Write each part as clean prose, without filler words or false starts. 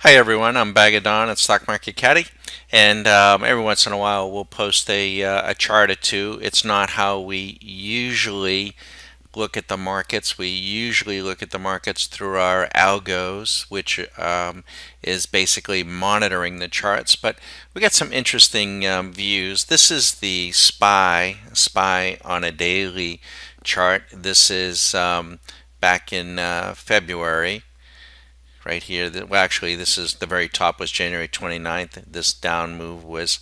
Hi everyone, I'm Bagadon at Stock Market Caddy, and every once in a while we'll post a chart or two. It's not how we usually look at the markets. We usually look at the markets through our algos, which is basically monitoring the charts. But we got some interesting views. This is the SPY on a daily chart. This is back in February right here. Well, actually, this is the very top was January 29th. This down move was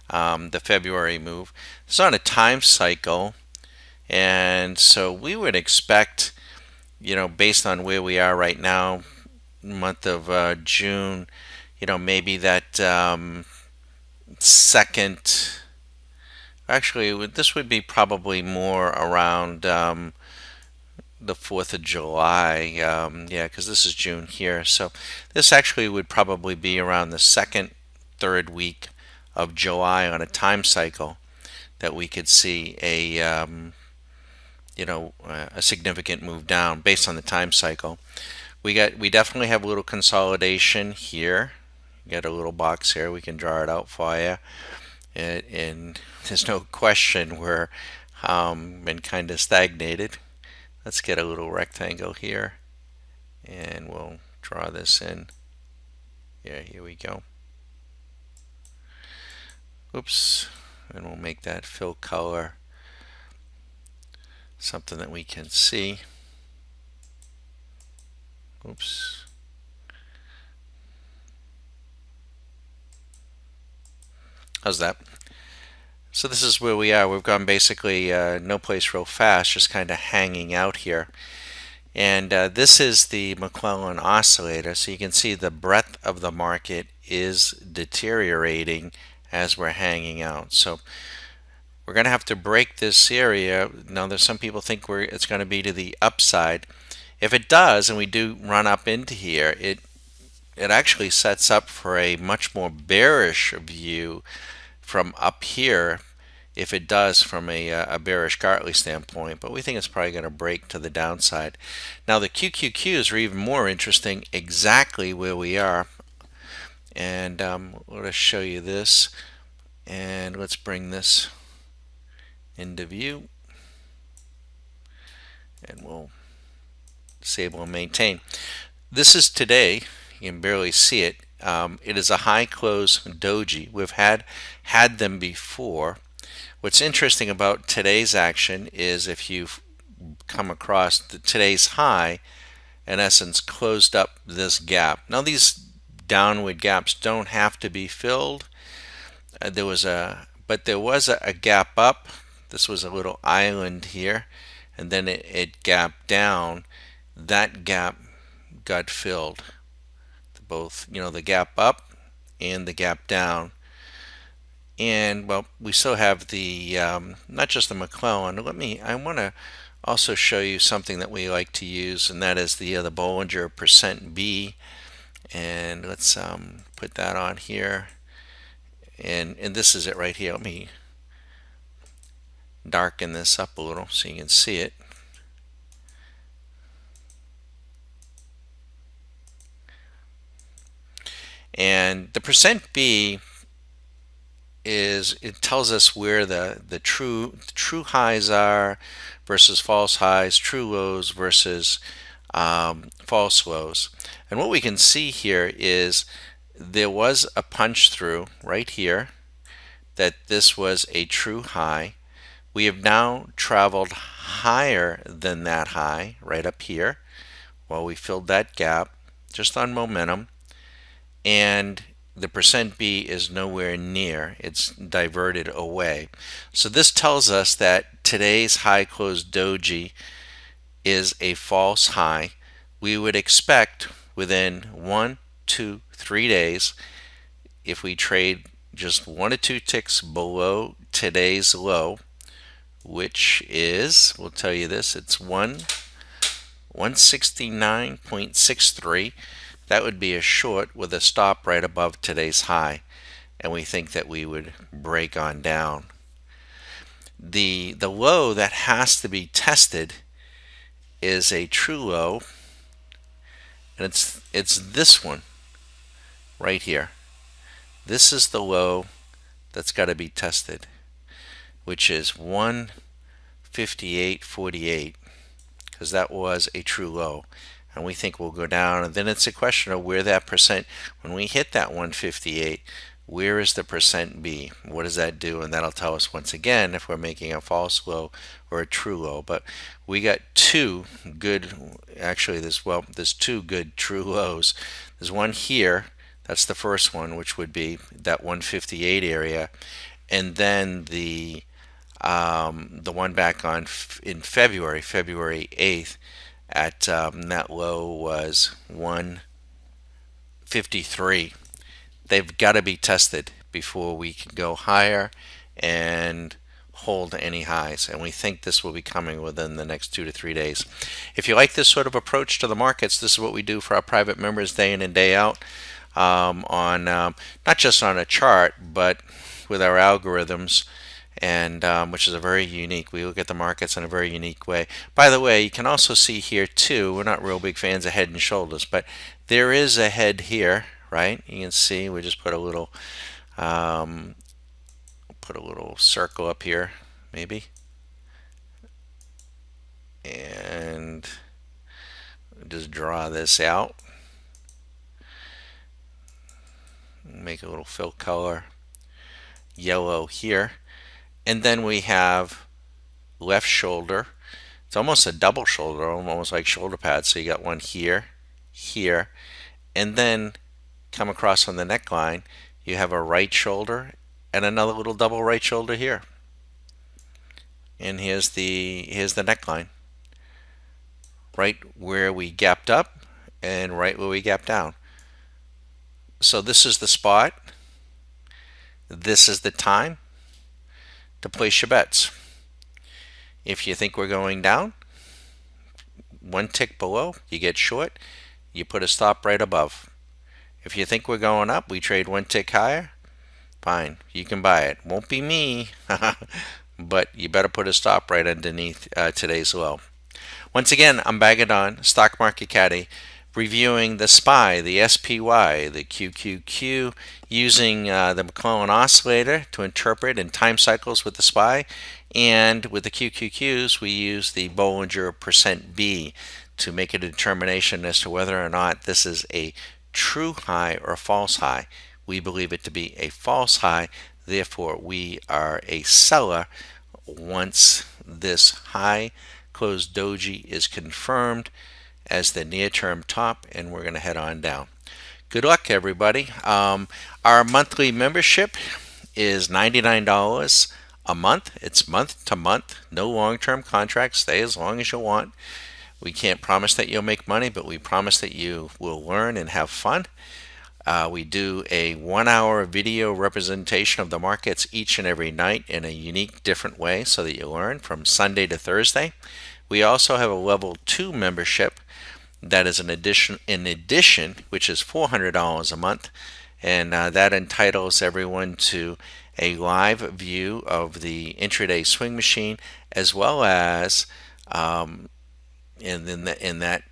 the February move. It's on a time cycle, and so we would expect, based on where we are right now, month of June, maybe that second. Actually, this would be probably more around the 4th of July. Yeah, because this is June here. So this actually would probably be around the second, third week of July on a time cycle that we could see a significant move down based on the time cycle. We definitely have a little consolidation here. We got a little box here. We can draw it out for you. And there's no question we're been kind of stagnated. Let's get a little rectangle here and we'll draw this in. Yeah, here we go. Oops. And we'll make that fill color something that we can see. Oops. How's that? So this is where we are. We've gone basically no place real fast, just kind of hanging out here. And this is the McClellan oscillator. So you can see the breadth of the market is deteriorating as we're hanging out. So we're going to have to break this area. Now, there's some people think it's going to be to the upside. If it does, and we do run up into here, it actually sets up for a much more bearish view from up here if it does from a bearish Gartley standpoint, but we think it's probably going to break to the downside. Now the QQQs are even more interesting exactly where we are, and let's show you this, and let's bring this into view, and we'll disable and maintain. This is today. You can barely see it. It is a high close doji. We've had them before. What's interesting about today's action is if you come across today's high, in essence, closed up this gap. Now these downward gaps don't have to be filled. There was a gap up. This was a little island here, and then it gapped down. That gap got filled. Both, the gap up and the gap down. And well, we still have the not just the McClellan. I want to also show you something that we like to use, and that is the Bollinger percent B. And let's put that on here. And this is it right here. Let me darken this up a little so you can see it. And the percent B it tells us where the true highs are versus false highs, true lows versus false lows. And what we can see here is there was a punch through right here that this was a true high. We have now traveled higher than that high right up here. Well, we filled that gap just on momentum, and the percent B is nowhere near. It's diverted away. So this tells us that today's high close doji is a false high. We would expect within 1, 2, 3 days, if we trade just 1 to 2 ticks below today's low, which is, we'll tell you this, it's 169.63. That would be a short with a stop right above today's high, and we think that we would break on down. The low that has to be tested is a true low, and it's this one. right here. This is the low that's got to be tested, which is 158.48, because that was a true low. And we think we'll go down, and then it's a question of where that percent, when we hit that 158, where is the percent B? What does that do? And that'll tell us once again if we're making a false low or a true low. But we got two good, actually there's two good true lows. There's one here, that's the first one, which would be that 158 area, and then the one back in February 8th, at that low was 153. They've got to be tested before we can go higher and hold any highs, and we think this will be coming within the next 2 to 3 days. If you like this sort of approach to the markets, this is what we do for our private members day in and day out, on not just on a chart, but with our algorithms, and which is a very unique. We look at the markets in a very unique way. By the way, you can also see here too, we're not real big fans of Head and Shoulders, but there is a head here, right? You can see we just put a little circle up here, maybe, and just draw this out. Make a little fill color yellow here. And then we have left shoulder. It's almost a double shoulder, almost like shoulder pads. So you got one here, here, and then come across on the neckline, you have a right shoulder and another little double right shoulder here. And here's the neckline, right where we gapped up and right where we gapped down. So this is the spot. This is the time to place your bets. If you think we're going down, one tick below, you get short, you put a stop right above. If you think we're going up, we trade one tick higher, fine, you can buy it. Won't be me, but you better put a stop right underneath today's low. Once again, I'm Bhagavadan, Stock Market Caddy, reviewing the SPY, the SPY, the QQQ, using the McClellan oscillator to interpret in time cycles with the SPY, and with the QQQs we use the Bollinger %B to make a determination as to whether or not this is a true high or a false high. We believe it to be a false high, therefore we are a seller once this high closed doji is confirmed as the near-term top, and we're going to head on down. Good luck, everybody. Our monthly membership is $99 a month. It's month to month, no long-term contracts. Stay as long as you want. We can't promise that you'll make money, but we promise that you will learn and have fun. We do a 1-hour video representation of the markets each and every night in a unique, different way so that you learn from Sunday to Thursday. We also have a level 2 membership that is an addition, which is $400 a month, and that entitles everyone to a live view of the intraday swing machine, as well as in that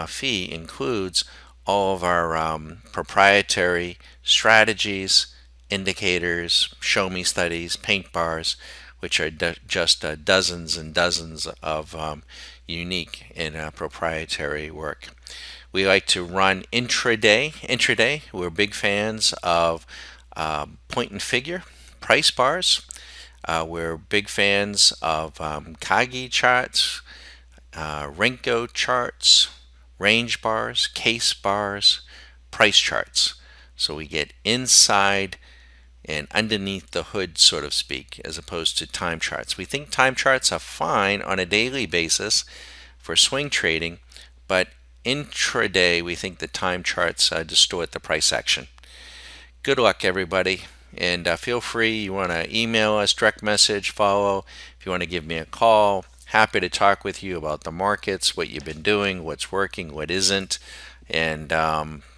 fee includes all of our proprietary strategies, indicators, show me studies, paint bars, which are just dozens and dozens of unique and proprietary work. We like to run intraday. We're big fans of point and figure price bars. We're big fans of Kagi charts, Renko charts, range bars, case bars, price charts. So we get inside and underneath the hood, so to speak, as opposed to time charts. We think time charts are fine on a daily basis for swing trading, but intraday we think the time charts distort the price action. Good luck, everybody, and feel free. You want to email us, direct message, follow. If you want to give me a call, happy to talk with you about the markets, what you've been doing, what's working, what isn't, and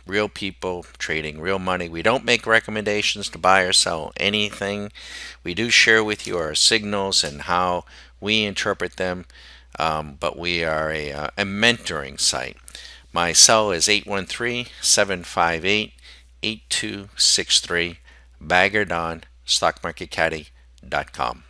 real people trading real money. We don't make recommendations to buy or sell anything. We do share with you our signals and how we interpret them, but we are a mentoring site. My cell is 813-758 8263, baggerdon stockmarketcaddy.com.